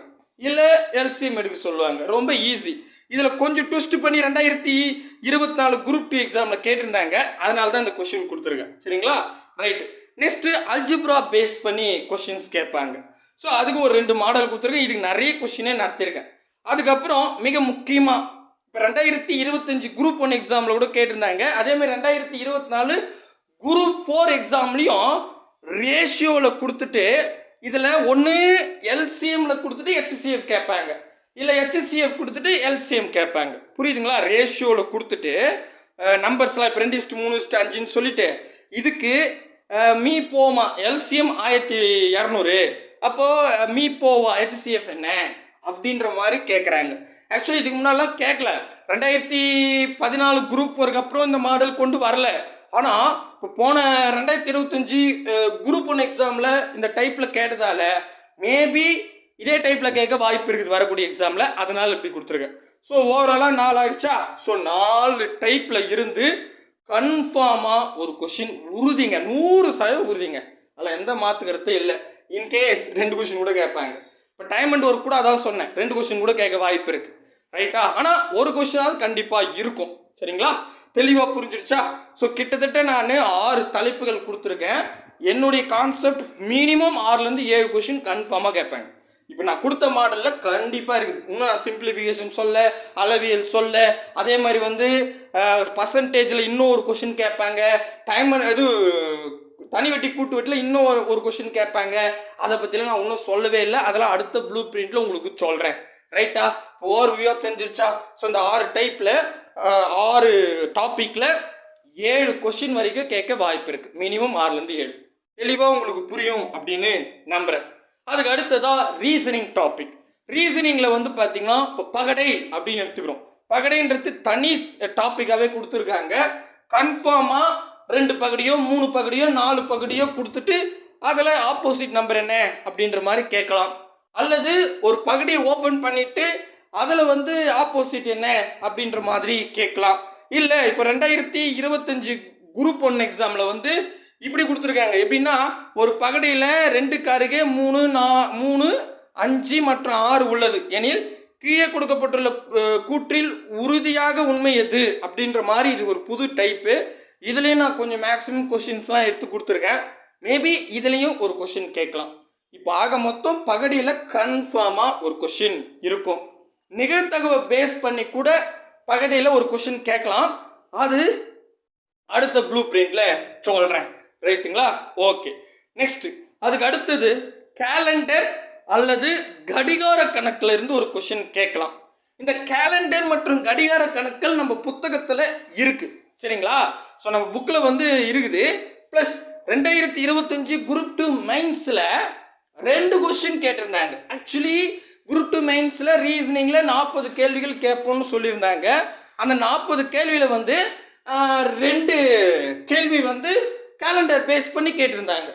இல்லை எல்சிஎம் எடுக்க சொல்லுவாங்க. ரொம்ப ஈஸி. இதில் கொஞ்சம் ட்விஸ்ட் பண்ணி 2024 குரூப் 2 எக்ஸாமில் கேட்டிருந்தாங்க. அதனால தான் இந்த கொஸ்டின் கொடுத்துருக்கேன். சரிங்களா? ரைட்டு. நெக்ஸ்ட்டு அல்ஜிப்ரா பேஸ் பண்ணி கொஸ்டின்ஸ் கேட்பாங்க. ஸோ அதுக்கு ஒரு 2 மாடல் கொடுத்துருக்கேன். இதுக்கு நிறைய கொஸ்டினே நடத்திருக்கேன். அதுக்கப்புறம் மிக முக்கியமாக இப்போ 2025 குரூப் 1 எக்ஸாமில் கூட கேட்டிருந்தாங்க. அதேமாதிரி 2024 குரூப் 4 எக்ஸாம்லேயும் ரேஷியோவில் கொடுத்துட்டு இதில் ஒன்று எல்சிஎம்மில் கொடுத்துட்டு ஹெச்சிஎஃப் கேட்பாங்க, இல்லை ஹெச்சிஎஃப் கொடுத்துட்டு எல்சிஎம் கேட்பாங்க. புரியுதுங்களா? ரேஷியோவில் கொடுத்துட்டு நம்பர்ஸ்லாம் இப்போ 2:3:5ன்னு சொல்லிட்டு இதுக்கு மீ போமா எல்சிஎம் 1200, அப்போது மீ போவா ஹெச்சிஎஃப் என்ன அப்படின்ற மாதிரி கேட்குறாங்க. ஆக்சுவலி இதுக்கு முன்னாடிலாம் கேட்கல. 2014 குரூப் 4க்கு அப்புறம் இந்த மாடல் கொண்டு வரல. ஆனால் இப்போ போன 2025 குரூப் 1 எக்ஸாமில் இந்த டைப்பில் கேட்டதால மேபி இதே டைப்பில் கேட்க வாய்ப்பு இருக்குது வரக்கூடிய எக்ஸாமில். அதனால் இப்படி கொடுத்துருக்கேன். ஸோ ஓவராலாக 4 ஆயிடுச்சா? ஸோ 4 டைப்பில் இருந்து கன்ஃபார்மாக ஒரு கொஷின் உறுதிங்க, 100% உறுதிங்க. அதில் எந்த மாற்று கருத்தே இல்லை. இன்கேஸ் 2 கொஷின் கூட கேட்பாங்க. இப்போ டைம் அண்ட் ஒர்க் கூட அதான் சொன்னேன், 2 கொஷின் கூட கேட்க வாய்ப்பு இருக்குது. ரைட்டா? ஆனால் ஒரு கொஷினாவது கண்டிப்பாக இருக்கும். சரிங்களா? தெளிவாக புரிஞ்சிருச்சா? ஸோ கிட்டத்தட்ட நான் 6 தலைப்புகள் கொடுத்துருக்கேன். என்னுடைய கான்செப்ட் மினிமம் 6லேருந்து 7 கொஷின் கன்ஃபார்மாக கேட்பாங்க. இப்போ நான் கொடுத்த மாடலில் கண்டிப்பாக இருக்குது. இன்னும் நான் சிம்பிளிஃபிகேஷன் சொல்ல, அளவியல் சொல்ல, அதே மாதிரி வந்து பர்சன்டேஜில் இன்னும் ஒரு கொஷின் கேட்பாங்க, டைம் இது தனி வட்டி கூட்டு வட்டியில் இன்னும் ஒரு கொஸ்டின் கேட்பாங்க. அதை பற்றிலாம் நான் இன்னும் சொல்லவே இல்லை. அதெல்லாம் அடுத்த ப்ளூ பிரிண்ட்டில் உங்களுக்கு சொல்கிறேன். ரைட்டா? ஓவர்வியூவாக தெரிஞ்சிருச்சா? ஸோ இந்த 6 டைப்பில் 6 டாப்பிக்கில் 7 கொஸ்டின் வரைக்கும் கேட்க வாய்ப்பு இருக்குது. மினிமம் 6லேருந்து 7. தெளிவாக உங்களுக்கு புரியும் அப்படின்னு நம்புகிறேன். அதுக்கு அடுத்ததாக ரீசனிங் டாபிக். ரீசனிங்கில் வந்து பார்த்தீங்கன்னா இப்போ பகடை அப்படின்னு எடுத்துக்கிறோம். பகடைன்றது தனி டாப்பிக்காகவே கொடுத்துருக்காங்க. கன்ஃபார்மாக 2 பகடியோ 3 பகடியோ 4 பகடியோ கொடுத்துட்டு அதில் ஆப்போசிட் நம்பர் என்ன அப்படின்ற மாதிரி கேட்கலாம். அல்லது ஒரு பகுதியை ஓப்பன் பண்ணிட்டு அதில் வந்து ஆப்போசிட் என்ன அப்படின்ற மாதிரி கேட்கலாம். இல்லை இப்போ 2025 குரூப் 1 எக்ஸாமில் வந்து இப்படி கொடுத்துருக்காங்க. எப்படின்னா ஒரு பகடியில் 2 காருகே 3, 3, 5 மற்றும் 6 உள்ளது எனில் கீழே கொடுக்கப்பட்டுள்ள கூற்றில் உறுதியாக உண்மை எது அப்படின்ற மாதிரி இது ஒரு புது டைப்பு. இதுலேயும் நான் கொஞ்சம் மேக்ஸிமம் கொஸ்டின்ஸ்லாம் எடுத்து கொடுத்துருக்கேன். மேபி இதுலேயும் ஒரு கொஸ்டின் கேட்கலாம். இப்போ ஆக மொத்தம் பகடியில் கன்ஃபார்மாக ஒரு கொஸ்டின் இருக்கும். நிகழ்த்தகவை பேஸ் பண்ணி கூட பகடியில் ஒரு கொஸ்டின் கேட்கலாம். அது அடுத்த ப்ளூ பிரிண்டில் சொல்கிறேன். ரைட்டுங்களா? ஓகே. நெக்ஸ்ட் அதுக்கு அடுத்தது கேலண்டர் அல்லது கடிகார கணக்கில் இருந்து ஒரு கொஸ்டின் கேட்கலாம். இந்த கேலண்டர் மற்றும் கடிகார கணக்குகள் நம்ம புத்தகத்தில் இருக்குது. சரிங்களா? ஸோ நம்ம புக்கில் வந்து இருக்குது. ப்ளஸ் 2025 குரூப் 2 மெயின்ஸில் 2 கொஸ்டின் கேட்டிருந்தாங்க. ஆக்சுவலி குரூப் 2 மெயின்ஸில் ரீசனிங்கில் 40 கேள்விகள் கேட்போம்னு சொல்லியிருந்தாங்க. அந்த 40 கேள்வியில் வந்து 2 கேள்வி வந்து கேலண்டர் பேஸ் பண்ணி கேட்டிருந்தாங்க.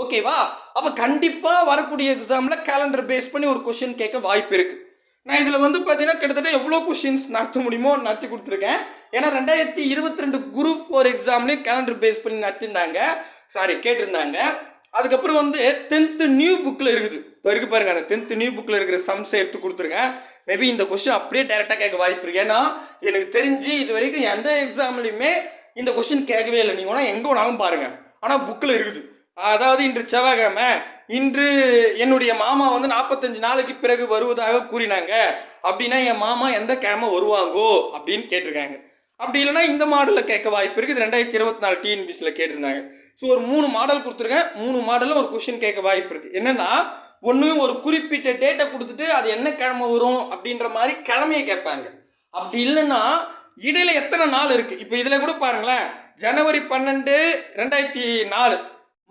ஓகேவா? அப்போ கண்டிப்பாக வரக்கூடிய எக்ஸாமில் கேலண்டர் பேஸ் பண்ணி ஒரு கொஸ்டின் கேட்க வாய்ப்பு இருக்குது. நான் இதில் வந்து பார்த்தீங்கன்னா கிட்டத்தட்ட எவ்வளோ கொஸ்டின்ஸ் நடத்த முடியுமோ நடத்தி கொடுத்துருக்கேன். ஏன்னா 2022 குரூப் 4 எக்ஸாம்லேயும் கேலண்டர் பேஸ் பண்ணி கேட்டிருந்தாங்க. அதுக்கப்புறம் வந்து 10th நியூ புக்கில் இருக்குது. இப்போ இருக்குது பாருங்கள், அந்த 10th நியூ புக்கில் இருக்கிற சம்ஸை எடுத்து கொடுத்துருக்கேன். மேபி இந்த கொஸ்டின் அப்படியே டைரெக்டாக கேட்க வாய்ப்பு இருக்குது. ஏன்னா எனக்கு தெரிஞ்சு இது வரைக்கும் எந்த எக்ஸாம்லையுமே இந்த கொஸ்டின் கேட்கவே இல்லை. நீங்கள் வேணால் எங்கே வேணாலும் பாருங்கள், ஆனால் புக்கில் இருக்குது. அதாவது இன்று செவ்வாய்க்கிழமை, இன்று என்னுடைய மாமா வந்து 45 நாளைக்கு பிறகு வருவதாக கூறினாங்க. அப்படின்னா என் மாமா எந்த கிழமை வருவாங்கோ அப்படின்னு கேட்டிருக்காங்க. அப்படி இல்லைன்னா இந்த மாடலில் கேட்க வாய்ப்பு இருக்குது. 2024 டிஎன்பிசியில் கேட்டிருந்தாங்க. ஸோ ஒரு 3 மாடல் கொடுத்துருக்கேன். 3 மாடலில் ஒரு கொஸ்டின் கேட்க வாய்ப்பு இருக்குது. என்னென்னா, ஒன்று ஒரு குறிப்பிட்ட டேட்டை கொடுத்துட்டு அது என்ன கிழமை வரும் அப்படின்ற மாதிரி கிழமையை கேட்பாங்க. அப்படி இல்லைன்னா இடையில எத்தனை நாள் இருக்குது. இப்போ இதில் கூட பாருங்களேன், ஜனவரி 12, 2004,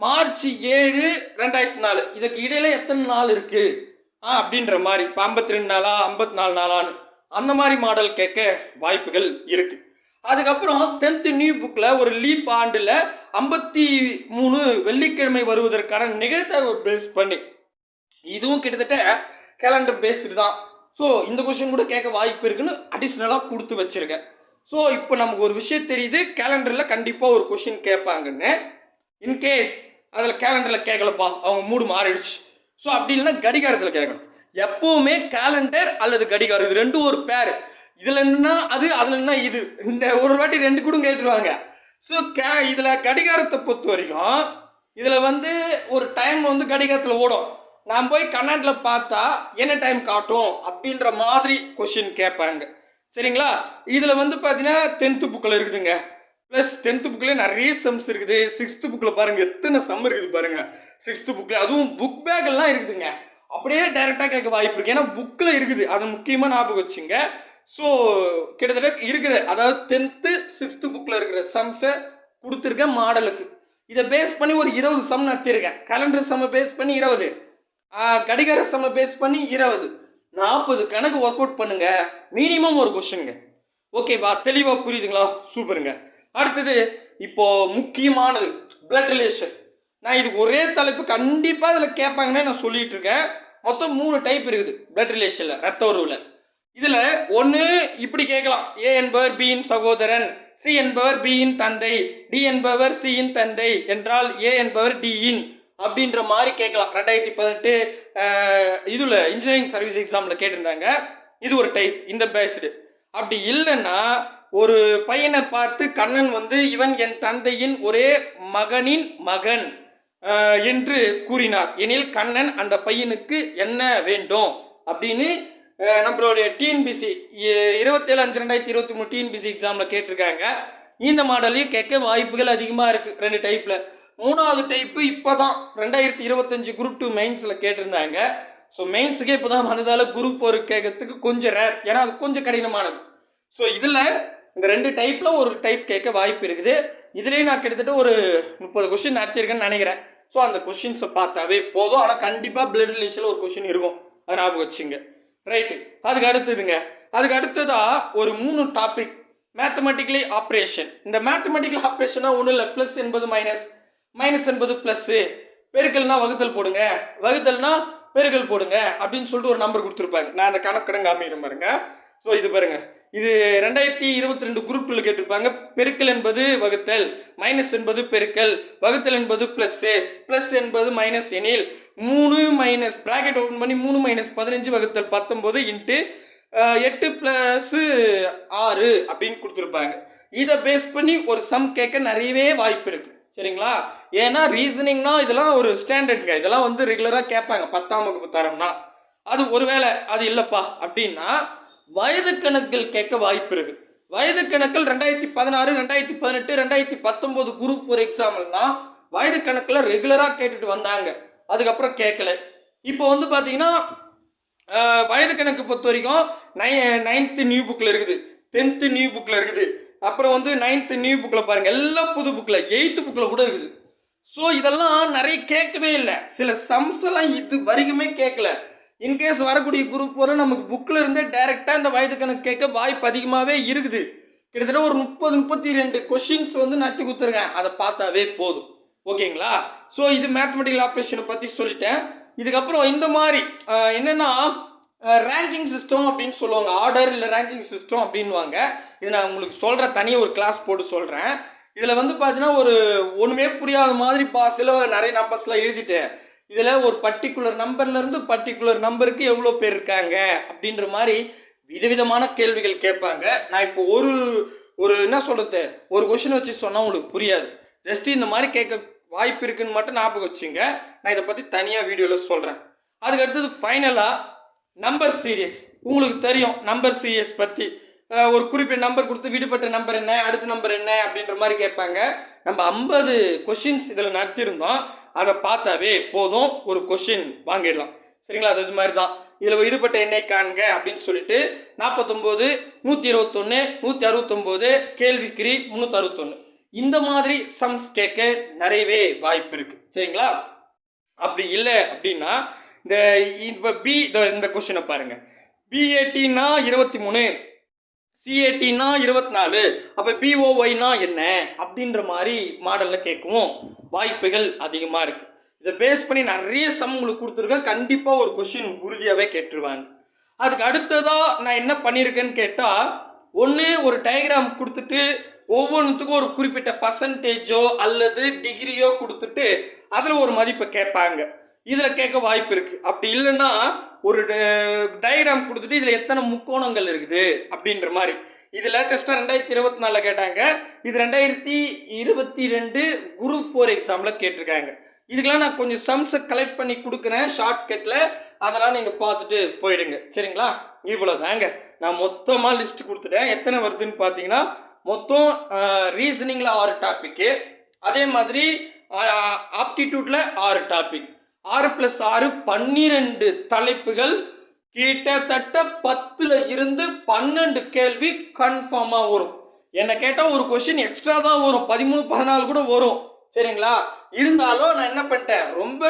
மார்ச் 7, 2004, இதுக்கு இடையில எத்தனை நாள் இருக்குது அப்படின்ற மாதிரி. இப்போ 52 நாளா 54 நாளான்னு அந்த மாதிரி மாடல் கேட்க வாய்ப்புகள் இருக்குது. அதுக்கப்புறம் 10th நியூ புக்கில் ஒரு லீப் ஆண்டில் 53 வெள்ளிக்கிழமை வருவதற்கான நிகழ்த்தகவை பேஸ் பண்ணி, இதுவும் கிட்டத்தட்ட கேலண்டர் பேஸ்டு தான். ஸோ இந்த கொஸ்டின் கூட கேட்க வாய்ப்பு இருக்குன்னு அடிஷ்னலாக கொடுத்து வச்சுருக்கேன். ஸோ இப்போ நமக்கு ஒரு விஷயம் தெரியுது, கேலண்டரில் கண்டிப்பாக ஒரு கொஸ்டின் கேட்பாங்கன்னு. இன்கேஸ் அதில் கேலண்டரில் கேட்கலப்பா, அவங்க மூடு மாறிடுச்சு, ஸோ அப்படி இல்லைன்னா கடிகாரத்தில் கேட்கணும். எப்போவுமே கேலண்டர் அல்லது கடிகாரம் இது ரெண்டும் ஒரு பேர். இதில் என்னன்னா அது, அதில் என்ன இது, ஒரு வாட்டி 2 கூட கேட்டுருவாங்க. ஸோ இதில் கடிகாரத்தை பொறுத்த வரைக்கும் இதில் வந்து ஒரு டைம் வந்து கடிகாரத்தில் ஓடும். நான் போய் கண்ணாடியில் பார்த்தா என்ன டைம் காட்டும் அப்படின்ற மாதிரி கொஷின் கேட்பாங்க. சரிங்களா? இதில் வந்து பார்த்தீங்கன்னா 10th புக்கில் இருக்குதுங்க. ப்ளஸ் 10th புக்கில் நிறைய சம்ஸ் இருக்குது. 6th புக்கில் பாருங்கள் எத்தனை சம் இருக்குது பாருங்கள். 6th புக்கில் அதுவும் புக் பேக்கெல்லாம் இருக்குதுங்க. அப்படியே டைரெக்டாக கேட்க வாய்ப்பு இருக்குது. ஏன்னா புக்கில் இருக்குது, அது முக்கியமாக ஞாபகம் வச்சுங்க. ஸோ கிட்டத்தட்ட இருக்கிற, அதாவது 10th 6th புக்கில் இருக்கிற சம்ஸை கொடுத்துருக்கேன் மாடலுக்கு. இதை பேஸ் பண்ணி ஒரு 20 சம் நடத்தியிருக்கேன். கேலண்டர் சம்மை பேஸ் பண்ணி 20, கடிகார சம்மை பேஸ் பண்ணி 20, 40 கணக்கு ஒர்க் அவுட் பண்ணுங்க. மினிமம் ஒரு கொஸ்டினுங்க. ஓகேவா? தெளிவாக புரியுதுங்களா? சூப்பருங்க. அடுத்தது இப்போ முக்கியமானது பிளட் ரிலேஷன். நான் இதுக்கு ஒரே தலைப்பு கண்டிப்பாக இதில் கேட்பாங்கன்னு நான் சொல்லிட்டு இருக்கேன். மொத்தம் 3 டைப் இருக்குது பிளட் ரிலேஷனில், ரத்த உறவில். இதில் ஒன்று இப்படி கேட்கலாம், ஏ என்பவர் பியின் சகோதரன், சி என்பவர் பியின் தந்தை, டி என்பவர் சியின் தந்தை என்றால் ஏ என்பவர் டியின் அப்படின்ற மாதிரி கேட்கலாம். 2018 இதில் இன்ஜினியரிங் சர்வீஸ் எக்ஸாமில் கேட்டிருந்தாங்க. இது ஒரு டைப், இந்த பேஸ்டு. அப்படி இல்லைன்னா ஒரு பையனை பார்த்து கண்ணன் வந்து இவன் என் தந்தையின் ஒரே மகனின் மகன் என்று கூறினார் எனில் கண்ணன் அந்த பையனுக்கு என்ன வேண்டும் அப்படின்னு நம்மளுடைய டிஎன்பிசி 27/5/2023 டிஎன்பிசி எக்ஸாமில் கேட்டிருக்காங்க. இந்த மாடலையும் கேட்க வாய்ப்புகள் அதிகமாக இருக்குது 2 டைப்பில். மூணாவது டைப்பு இப்போ தான் 2025 குரூப் 2 மெயின்ஸில் கேட்டிருந்தாங்க. ஸோ மெயின்ஸுக்கே இப்போ தான் வந்ததால் குரூப் 4 கேட்கறதுக்கு கொஞ்சம் ரேர், ஏன்னா அது கொஞ்சம் கடினமானது. ஸோ இதில் இந்த 2 டைப்பில் ஒரு டைப் கேட்க வாய்ப்பு இருக்குது. இதுலேயே நான் கிட்டத்தட்ட ஒரு 30 கொஸ்டின் நடத்தியிருக்கேன்னு நினைக்கிறேன். ஸோ அந்த கொஸ்டின்ஸை பார்த்தாவே போதும். ஆனால் கண்டிப்பாக பிளட் ரிலேஷனில் ஒரு கொஸ்டின் இருக்கும், அதை ஞாபகம் வச்சுங்க. ரைட்டு, அதுக்கு அடுத்ததா ஒரு 3 டாபிக். Mathematically operation. இந்த மேத்தமெட்டிக்கல் ஆப்ரேஷனா ஒன்றும் இல்லை, ப்ளஸ் என்பது மைனஸ், மைனஸ் என்பது ப்ளஸ்ஸு, பெருக்கல்னா வகுத்தல் போடுங்க, வகுத்தல்னா பெருக்கல் போடுங்க அப்படின்னு சொல்லிட்டு ஒரு நம்பர் கொடுத்துருப்பாங்க. நான் அந்த கணக்கடன் காமிக்கிறேன் பாருங்க. ஸோ இது பாருங்க, இது 2022 குரூப்பில் கேட்டிருப்பாங்க. பெருக்கல் என்பது வகுத்தல், மைனஸ் என்பது பெருக்கல், வகுத்தல் என்பது ப்ளஸ்ஸு, ப்ளஸ் என்பது மைனஸ் எனில் 3 மைனஸ் ப்ராக்கெட் ஓப்பன் பண்ணி 3 மைனஸ் 15 வகுத்தல் 19 இன்ட்டு 8 + 6 அப்படின்னு கொடுத்துருப்பாங்க. இதை பேஸ் பண்ணி ஒரு சம் கேட்க நிறையவே வாய்ப்பு இருக்கு. சரிங்களா? ஏன்னா ரீசனிங்னா இதெல்லாம் ஒரு ஸ்டாண்டர்டுங்க. இதெல்லாம் வந்து ரெகுலராக கேட்பாங்க 10ஆம் வகுப்பு தரம்னா. அது ஒருவேளை அது இல்லைப்பா அப்படின்னா வயது கணக்கில் கேட்க வாய்ப்பு இருக்கு. வயது கணக்கில் 2016, 2018, 2019 குரூப் 4 எக்ஸாம்லாம் வயது கணக்கில் ரெகுலராக கேட்டுட்டு வந்தாங்க. அதுக்கப்புறம் கேட்கல. இப்போ வந்து பார்த்தீங்கன்னா வயது கணக்கு பொறுத்த வரைக்கும் 9th நியூ புக்கில் இருக்குது, 10th நியூ புக்கில் இருக்குது, அப்புறம் வந்து 9th நியூ புக்கில் பாருங்கள், எல்லாம் புது புக்கில், 8th புக்கில் கூட இருக்குது. ஸோ இதெல்லாம் நிறைய கேட்கவே இல்லை. சில சம்ஸ் எல்லாம் இது வரைக்குமே கேட்கல. இன்கேஸ் வரக்கூடிய குரூப் வர நமக்கு புக்கில் இருந்தே டைரெக்டாக இந்த வயது கணக்கு கேட்க வாய்ப்பு அதிகமாகவே இருக்குது. கிட்டத்தட்ட ஒரு 30-32 கொஷின்ஸ் வந்து நட்டு கொடுத்துருக்கேன். அதை பார்த்தாவே போதும். ஓகேங்களா? ஸோ இது மேத்தமெட்டிக்கல் ஆப்ரேஷனை பற்றி சொல்லிட்டேன். இதுக்கப்புறம் இந்த மாதிரி என்னென்னா ரேங்கிங் சிஸ்டம் அப்படின்னு சொல்லுவாங்க. ஆர்டர் இல்லை ரேங்கிங் சிஸ்டம் அப்படின்வாங்க. இது நான் உங்களுக்கு சொல்கிறேன், தனியாக ஒரு கிளாஸ் போட்டு சொல்கிறேன். இதில் வந்து பார்த்தீங்கன்னா ஒரு ஒன்றுமே புரியாத மாதிரி பாஸில் நிறைய நம்பர்ஸ்லாம் எழுதிட்டு இதில் ஒரு பர்டிகுலர் நம்பர்லேருந்து பர்டிகுலர் நம்பருக்கு எவ்வளோ பேர் இருக்காங்க அப்படின்ற மாதிரி விதவிதமான கேள்விகள் கேட்பாங்க. நான் இப்போ ஒரு என்ன சொல்கிறது, ஒரு கொஷின் வச்சு சொன்னால் உங்களுக்கு புரியாது. ஜஸ்ட் இந்த மாதிரி கேட்க வாய்ப்பு இருக்குன்னு மட்டும் ஞாபகம் வச்சுங்க. நான் இதை பற்றி தனியாக வீடியோவில் சொல்கிறேன். அதுக்கு அடுத்தது ஃபைனலாக நம்பர் சீரியஸ். உங்களுக்கு தெரியும் நம்பர் சீரியஸ் பற்றி. ஒரு குறிப்பிட்ட நம்பர் கொடுத்து விடுபட்ட நம்பர் என்ன, அடுத்த நம்பர் என்ன அப்படின்ற மாதிரி கேட்பாங்க. நம்ம 50 கொஷின்ஸ் இதில் நடத்தியிருந்தோம். அதை பார்த்தாவே போதும், ஒரு கொஷின் வாங்கிடலாம். சரிங்களா? அது மாதிரி தான். இதில் விடுபட்ட எண்ணை காண்க அப்படின்னு சொல்லிட்டு 49, 121, 169, கேள்விக்குறி 361, இந்த மாதிரி சம்ஸ் கேட்க நிறையவே வாய்ப்பு இருக்கு. சரிங்களா? அப்படி இல்லை அப்படின்னா இப்போ இந்த கொஷினை பாருங்க. B18னா 23, C18னா 24, அப்போ BOYனா என்ன அப்படின்ற மாதிரி மாடலில் கேட்கவும் வாய்ப்புகள் அதிகமாக இருக்குது. இதை பேஸ் பண்ணி நிறைய சம் உங்களுக்கு கொடுத்துருக்கேன். கண்டிப்பாக ஒரு கொஷின் உறுதியாகவே கேட்டுருவாங்க. அதுக்கு அடுத்ததாக நான் என்ன பண்ணியிருக்கேன்னு கேட்டால், ஒன்று ஒரு டயக்ராம் கொடுத்துட்டு ஒவ்வொன்றுத்துக்கும் ஒரு குறிப்பிட்ட பர்சன்டேஜோ அல்லது டிகிரியோ கொடுத்துட்டு அதில் ஒரு மதிப்பை கேட்பாங்க. இதில் கேட்க வாய்ப்பு இருக்குது. அப்படி இல்லைன்னா ஒரு டயக்ராம் கொடுத்துட்டு இதில் எத்தனை முக்கோணங்கள் இருக்குது அப்படின்ற மாதிரி. இது லேட்டஸ்ட்டாக 2024 கேட்டாங்க. இது 2022 குரூப் 4 எக்ஸாமில் கேட்டிருக்காங்க. இதுக்கெல்லாம் நான் கொஞ்சம் சம்ஸை கலெக்ட் பண்ணி கொடுக்குறேன் ஷார்ட்கட்டில். அதெல்லாம் நீங்கள் பார்த்துட்டு போயிடுங்க. சரிங்களா? இவ்வளோ தாங்க. நான் மொத்தமாக லிஸ்ட் கொடுத்துட்டேன். எத்தனை வருதுன்னு பார்த்தீங்கன்னா மொத்தம் ரீசனிங்கில் 6 டாப்பிக்கு, அதே மாதிரி ஆப்டிடியூட்டில் 6 டாபிக், 6 + 6 12 தலைப்புகள். கிட்டத்தட்ட 10ல் இருந்து 12 கேள்வி கன்ஃபார்மாக வரும். என்னை கேட்டால் ஒரு கொஷின் எக்ஸ்ட்ரா தான் வரும், 13, 14 கூட வரும். சரிங்களா? இருந்தாலும் நான் என்ன பண்ணிட்டேன், ரொம்ப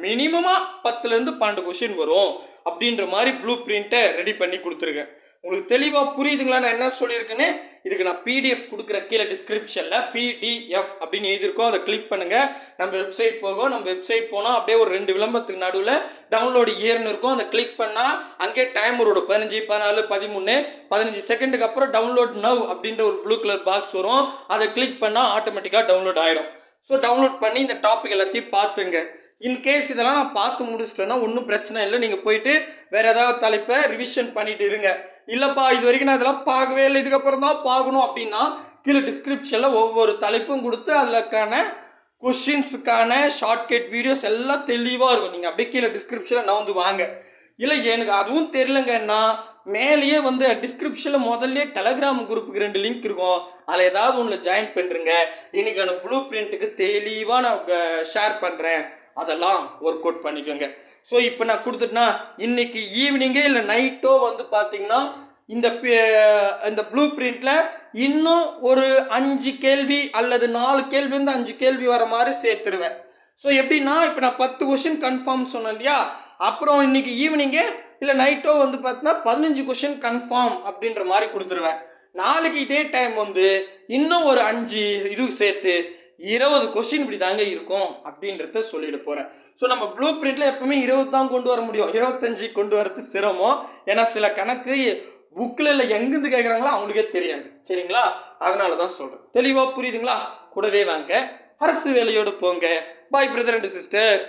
மினிமமாக 10ல் இருந்து 12 கொஷின் வரும் அப்படின்ற மாதிரி ப்ளூ பிரிண்ட்டை ரெடி பண்ணி கொடுத்துருக்கேன். உங்களுக்கு தெளிவாக புரியுதுங்களா நான் என்ன சொல்லியிருக்கேன்னு? இதுக்கு நான் PDF கொடுக்குற கீழே டிஸ்கிரிப்ஷனில் PDF அப்படின்னு எழுதியிருக்கோம். அதை கிளிக் பண்ணுங்கள், நம்ம வெப்சைட் போகும். நம்ம வெப்சைட் போனால் அப்படியே ஒரு 2 விளம்பரத்துக்கு நடுவில் டவுன்லோடு இயர்னு இருக்கும். அதை கிளிக் பண்ணால் அங்கே டைமரோட 15, 14, 13, 15 செகண்டுக்கு அப்புறம் டவுன்லோட் நவ் அப்படின்ற ஒரு ப்ளூ கலர் பாக்ஸ் வரும். அதை கிளிக் பண்ணால் ஆட்டோமேட்டிக்காக டவுன்லோட் ஆகிடும். ஸோ டவுன்லோட் பண்ணி இந்த டாபிக் எல்லாத்தையும் பார்த்துங்க. இன்கேஸ் இதெல்லாம் நான் பார்த்து முடிச்சிட்டேன்னா ஒன்றும் பிரச்சனை இல்லை. நீங்கள் போயிட்டு வேறு ஏதாவது தலைப்பை ரிவிஷன் பண்ணிட்டு இருங்க. இல்லைப்பா இது வரைக்கும் நான் இதெல்லாம் பார்க்கவே இல்லை, இதுக்கப்புறம் தான் பார்க்கணும் அப்படின்னா கீழே டிஸ்கிரிப்ஷனில் ஒவ்வொரு தலைப்பும் கொடுத்து அதுக்கான கொஷின்ஸுக்கான ஷார்ட்கட் வீடியோஸ் எல்லாம் தெளிவாக இருக்கும். நீங்கள் அப்படியே கீழே டிஸ்கிரிப்ஷனில் நவுந்து வாங்க. இல்லை எனக்கு அதுவும் தெரியலங்கன்னா மேலேயே வந்து டிஸ்கிரிப்ஷனில் முதல்ல டெலகிராம் குரூப்புக்கு 2 லிங்க் இருக்கும். அதில் ஏதாவது ஒன்றில் ஜாயின் பண்ணுறேங்க. இன்னைக்கான ப்ளூ பிரிண்ட்டுக்கு தெளிவாக நான் ஷேர் பண்ணுறேன். அதெல்லாம் ஒர்க் அவுட் பண்ணிக்கோங்க. ஸோ இப்போ நான் கொடுத்துட்டேன்னா இன்னைக்கு ஈவினிங்கே இல்லை நைட்டோ வந்து பார்த்தீங்கன்னா இந்த ப்ளூ பிரிண்ட்ல இன்னும் ஒரு 5 கேள்வி அல்லது 4 கேள்வி வந்து 5 கேள்வி வர மாதிரி சேர்த்துருவேன். ஸோ எப்படின்னா இப்போ நான் 10 கொஸ்டின் கன்ஃபார்ம் சொன்னேன் இல்லையா, அப்புறம் இன்னைக்கு ஈவினிங்கே இல்லை நைட்டோ வந்து பார்த்தீங்கன்னா 15 கொஸ்டின் கன்ஃபார்ம் அப்படின்ற மாதிரி கொடுத்துருவேன். நாளைக்கு இதே டைம் வந்து இன்னும் ஒரு 5 இது சேர்த்து 20 கொஸ்டின் இப்படி தாங்க இருக்கும் அப்படின்றத சொல்லிட போறேன். ஸோ நம்ம ப்ளூ பிரிண்ட்ல எப்பவுமே 20 தான் கொண்டு வர முடியும், 25 கொண்டு வரது சிரமம். ஏன்னா சில கணக்கு புக்கில் இல்லை எங்கிருந்து கேட்குறாங்களோ அவங்களுக்கே தெரியாது. சரிங்களா? அதனால தான் சொல்றேன். தெளிவா புரியுதுங்களா? கூடவே வாங்க, அரசு வேலையோடு போங்க. பாய் பிரதர் அண்ட் சிஸ்டர்.